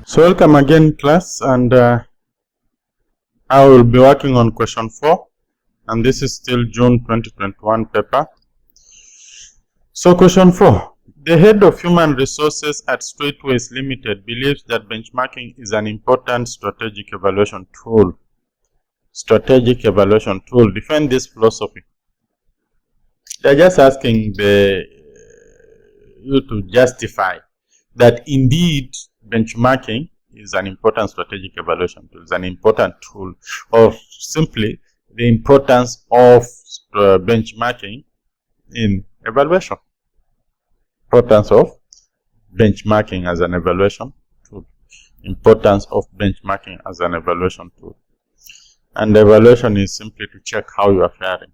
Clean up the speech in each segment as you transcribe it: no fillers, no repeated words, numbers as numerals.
So welcome again, class, and I will be working on question 4, and this is still June 2021 paper. So question 4, the head of human resources at Straightways Limited believes that benchmarking is an important strategic evaluation tool. Strategic evaluation tool. Define this philosophy. They're just asking you to justify that indeed benchmarking is an important strategic evaluation tool, is an important tool, or simply the importance of benchmarking in evaluation. Importance of benchmarking as an evaluation tool. Importance of benchmarking as an evaluation tool. And evaluation is simply to check how you are faring.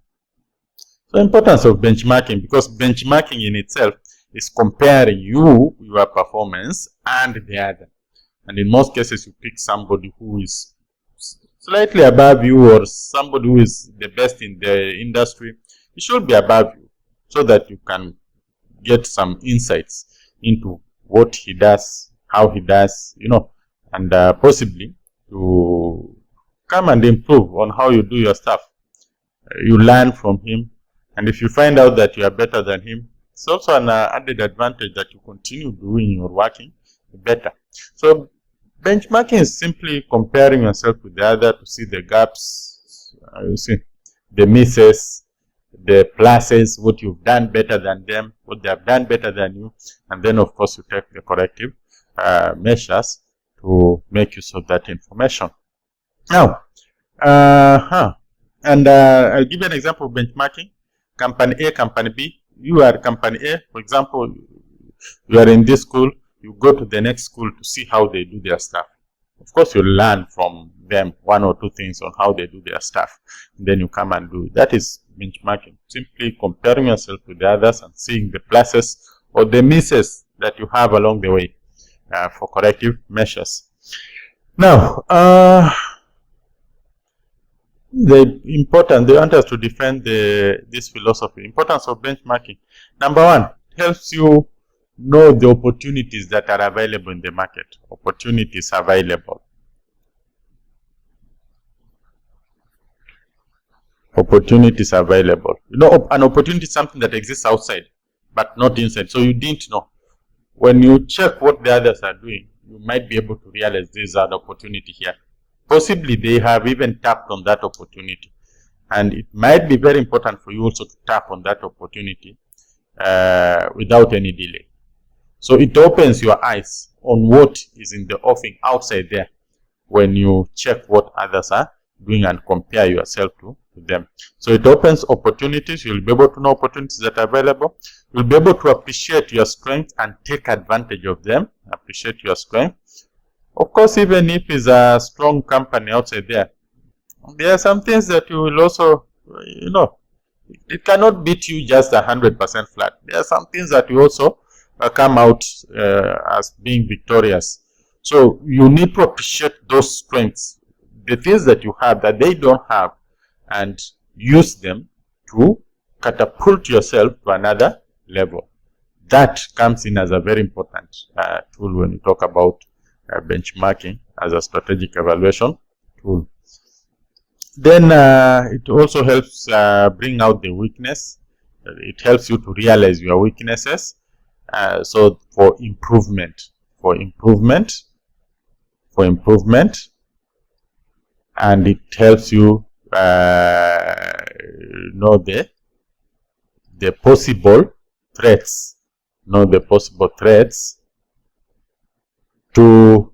So importance of benchmarking, because benchmarking in itself is comparing your performance and the other. And in most cases, you pick somebody who is slightly above you or somebody who is the best in the industry. It should be above you so that you can get some insights into what he does, how he does, and possibly to come and improve on how you do your stuff. You learn from him. And if you find out that you are better than him, it's also an added advantage that you continue doing your working better. So benchmarking is simply comparing yourself with the other to see the gaps, you see the misses, the pluses, what you've done better than them, what they have done better than you, and then of course you take the corrective measures to make use of that information. Now, I'll give you an example of benchmarking. Company A, Company B. You are Company A, for example, you are in this school, you go to the next school to see how they do their stuff. Of course, you learn from them one or two things on how they do their stuff. Then you come and do it. That is benchmarking. Simply comparing yourself with the others and seeing the pluses or the misses that you have along the way for corrective measures. Now, they want us to defend this philosophy. Importance of benchmarking. Number one, helps you know the opportunities that are available in the market. Opportunities available. Opportunities available. An opportunity is something that exists outside, but not inside. So you didn't know. When you check what the others are doing, you might be able to realize there's an opportunity here. Possibly they have even tapped on that opportunity. And it might be very important for you also to tap on that opportunity without any delay. So it opens your eyes on what is in the offing outside there when you check what others are doing and compare yourself to them. So it opens opportunities. You'll be able to know opportunities that are available. You'll be able to appreciate your strength and take advantage of them. Appreciate your strength. Of course, even if it's a strong company outside there are some things that you will also, it cannot beat you just 100% flat. There are some things that you also come out as being victorious. So you need to appreciate those strengths, the things that you have that they don't have, and use them to catapult yourself to another level. That comes in as a very important tool when you talk about benchmarking as a strategic evaluation tool. Then it also helps bring out the weakness. It helps you to realize your weaknesses. So for improvement, and it helps you know the possible threats. To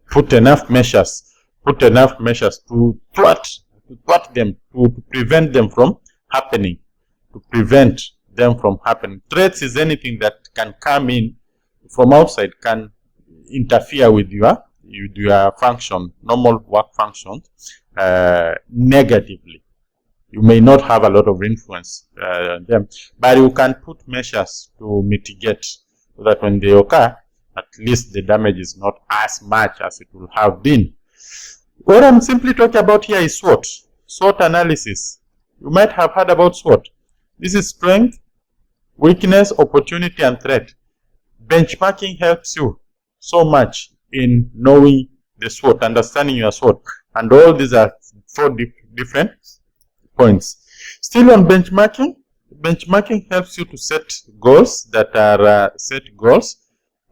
put enough measures to thwart them, to prevent them from happening, Threats is anything that can come in from outside, can interfere with your function, normal work functions, negatively. You may not have a lot of influence on them, but you can put measures to mitigate so that when they occur, at least the damage is not as much as it would have been. What I'm simply talking about here is SWOT. SWOT analysis. You might have heard about SWOT. This is strength, weakness, opportunity, and threat. benchmarking helps you so much in knowing the SWOT, understanding your SWOT. And all these are 4 different points. Still on benchmarking, benchmarking helps you to set goals that are set goals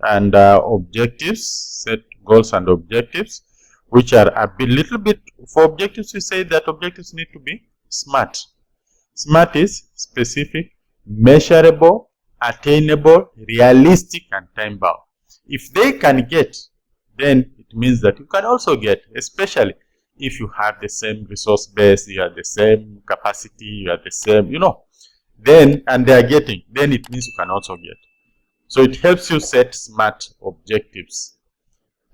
and objectives, set goals and objectives, which are a little bit, for objectives we say that objectives need to be SMART. SMART is specific, measurable, attainable, realistic, and time bound. If they can get, then it means that you can also get, especially if you have the same resource base, you have the same capacity, you have the same, then, and they are getting, then it means you can also get. So it helps you set SMART objectives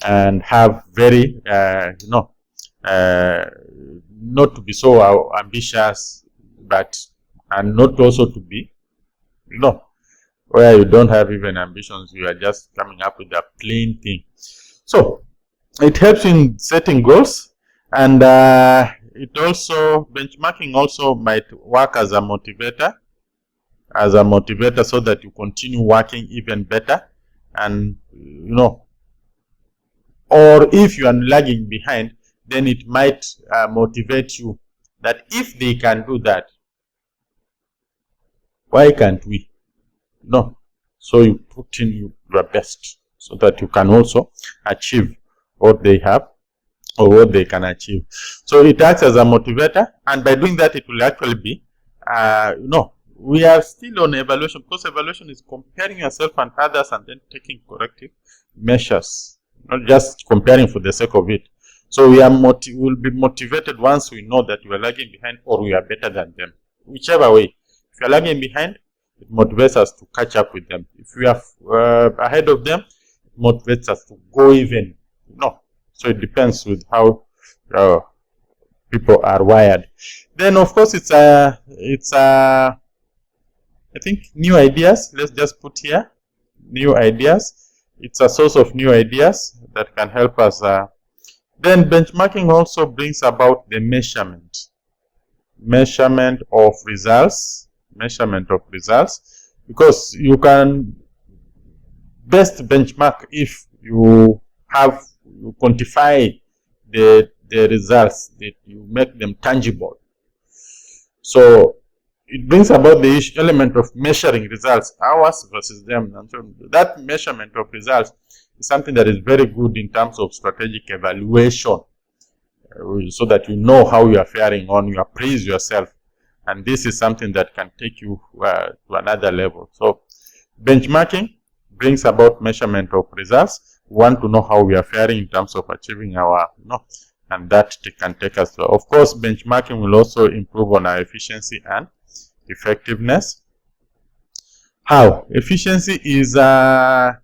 and have very, not to be so ambitious, but, and not also to be, where you don't have even ambitions, you are just coming up with a plain thing. So it helps in setting goals, and it also, benchmarking also might work as a motivator, so that you continue working even better. And or if you are lagging behind, then it might motivate you that if they can do that, why can't we? So you put in your best so that you can also achieve what they have or what they can achieve. So it acts as a motivator, and by doing that, it will actually be, we are still on evaluation, because evaluation is comparing yourself and others and then taking corrective measures, not just comparing for the sake of it. So we will be motivated once we know that we are lagging behind or we are better than them. Whichever way, if you are lagging behind, it motivates us to catch up with them. If we are ahead of them, it motivates us to go even. So it depends with how people are wired. Then of course it's I think new ideas. Let's just put here new ideas. It's a source of new ideas that can help us. Then benchmarking also brings about the measurement of results, because you can best benchmark if you quantify the results, that you make them tangible. So it brings about the element of measuring results, ours versus them. And so that measurement of results is something that is very good in terms of strategic evaluation, so that you know how you are faring on, you appraise yourself. And this is something that can take you to another level. So benchmarking brings about measurement of results. We want to know how we are faring in terms of achieving our, and that can take us to. Of course, benchmarking will also improve on our efficiency and effectiveness. How? Efficiency is how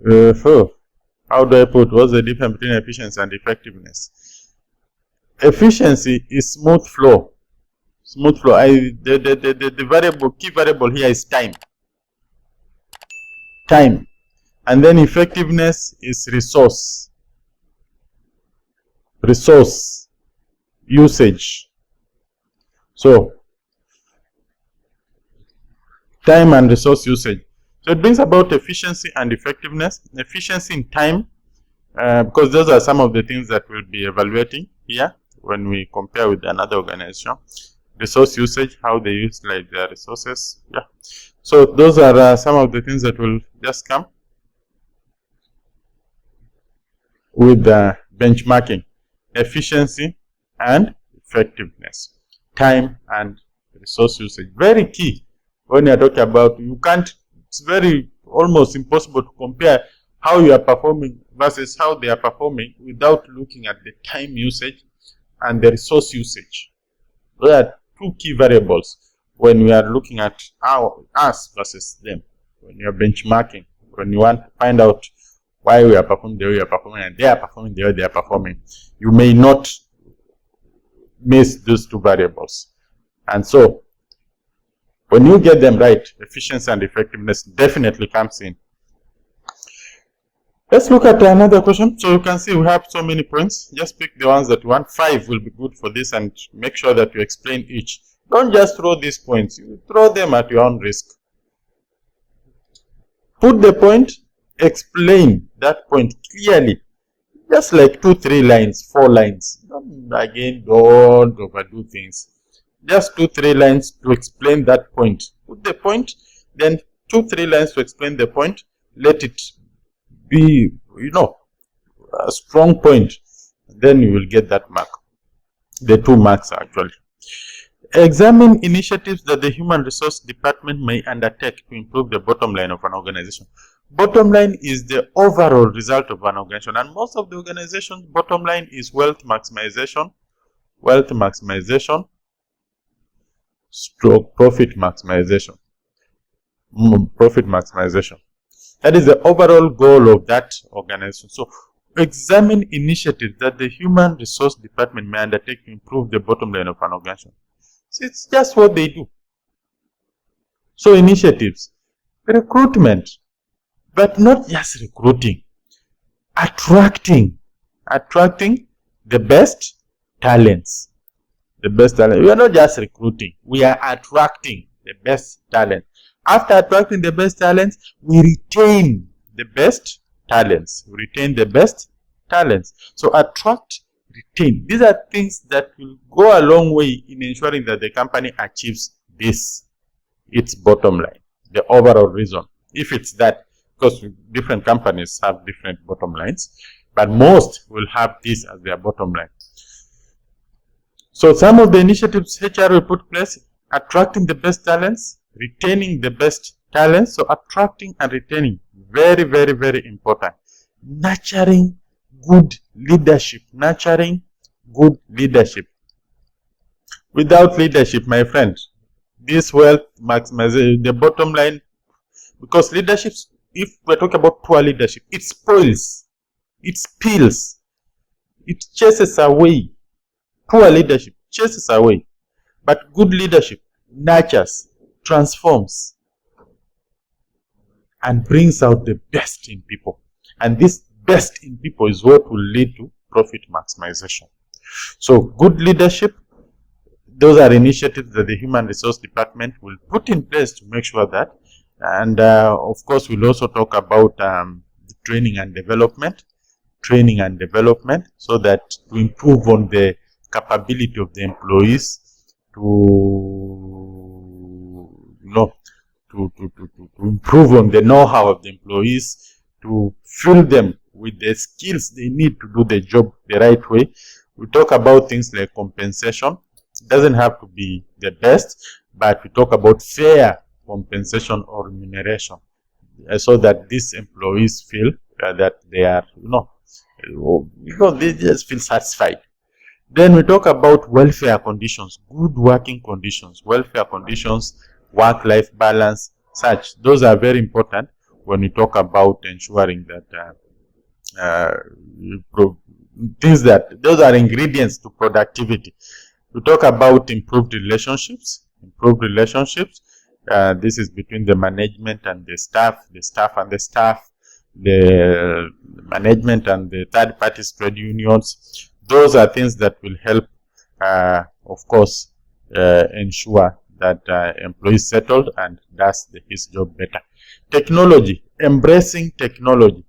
do I put, what's the difference between efficiency and effectiveness? Efficiency is smooth flow. The key variable here is time. And then effectiveness is resource usage. So time and resource usage. So it brings about efficiency and effectiveness. Efficiency in time, because those are some of the things that we'll be evaluating here when we compare with another organization. Resource usage, how they use their resources. Yeah. So those are some of the things that will just come with benchmarking: efficiency and effectiveness, time and resource usage. Very key when you are talking about, it's almost impossible to compare how you are performing versus how they are performing without looking at the time usage and the resource usage. Those are two key variables when we are looking at us versus them. When you are benchmarking, when you want to find out why we are performing the way we are performing and they are performing the way they are performing, you may not miss those two variables. And so when you get them right, efficiency and effectiveness definitely comes in. Let's look at another question. So you can see we have so many points. Just pick the ones that you want. 5 will be good for this, and make sure that you explain each. Don't just throw these points. You throw them at your own risk. Put the point, explain that point clearly. Just like 2-3 lines, 4 lines. Again, don't overdo things. Just 2-3 lines to explain that point. Put the point, then 2-3 lines to explain the point. Let it be, a strong point. Then you will get that mark. The 2 marks actually. Examine initiatives that the Human Resource Department may undertake to improve the bottom line of an organization. Bottom line is the overall result of an organization, and most of the organization's bottom line is wealth maximization, stroke profit maximization. That is the overall goal of that organization. So examine initiatives that the Human Resource Department may undertake to improve the bottom line of an organization. So it's just what they do. So initiatives, recruitment, but not just recruiting, attracting the best talents. We are not just recruiting, we are attracting the best talent. After attracting the best talents, we retain the best talents. So attract, retain. These are things that will go a long way in ensuring that the company achieves its bottom line, the overall reason. If it's that, because different companies have different bottom lines, but most will have this as their bottom line. So some of the initiatives HR will put place: attracting the best talents, retaining the best talents. So attracting and retaining, very, very, very important. Nurturing good leadership. Without leadership, my friend, this wealth maximization, the bottom line, because leadership, if we're talking about poor leadership, it spoils, it spills, it chases away. Poor leadership chases away, but good leadership nurtures, transforms, and brings out the best in people. And this best in people is what will lead to profit maximization. So good leadership, those are initiatives that the Human Resource Department will put in place to make sure that. And of course, we'll also talk about training and development, so that to improve on the capability of the employees to improve on the know-how of the employees, to fill them with the skills they need to do the job the right way. We talk about things like compensation. It doesn't have to be the best, but we talk about fair compensation or remuneration, so that these employees feel that they are, they just feel satisfied. Then we talk about welfare conditions, good working conditions, welfare conditions, work-life balance, such. Those are very important when we talk about ensuring that those are ingredients to productivity. We talk about improved relationships. This is between the management and the staff, the management and the third party trade unions. Those are things that will help, of course, ensure that employees settled and does his job better. Technology, embracing technology,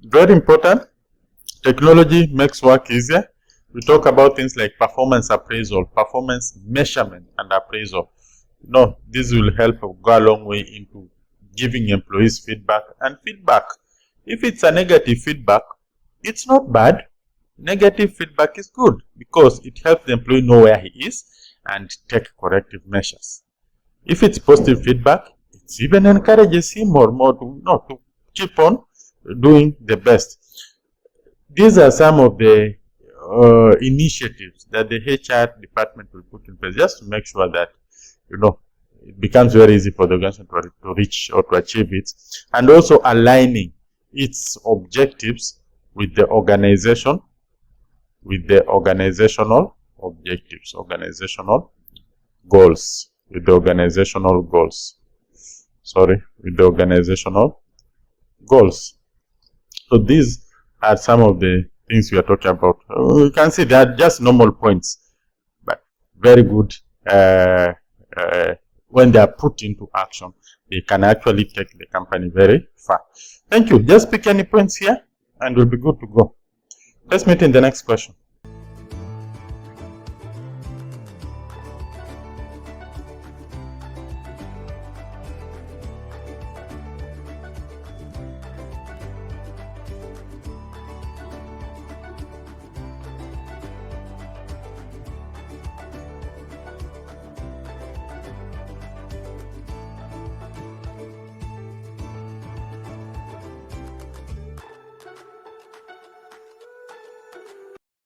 very important. Technology makes work easier. We talk about things like performance appraisal, performance measurement and appraisal. This will help go a long way into giving employees feedback. And feedback, if it's a negative feedback, it's not bad. Negative feedback is good because it helps the employee know where he is and take corrective measures. If it's positive feedback, it even encourages him or more to keep on doing the best. These are some of the initiatives that the HR department will put in place just to make sure that it becomes very easy for the organization to reach or to achieve it, and also aligning its objectives with the organization, with the organizational objectives, organizational goals. So these are some of the things we are talking about. You can see they are just normal points, but very good when they are put into action, they can actually take the company very far. Thank you. Just pick any points here and we'll be good to go. Let's meet in the next question.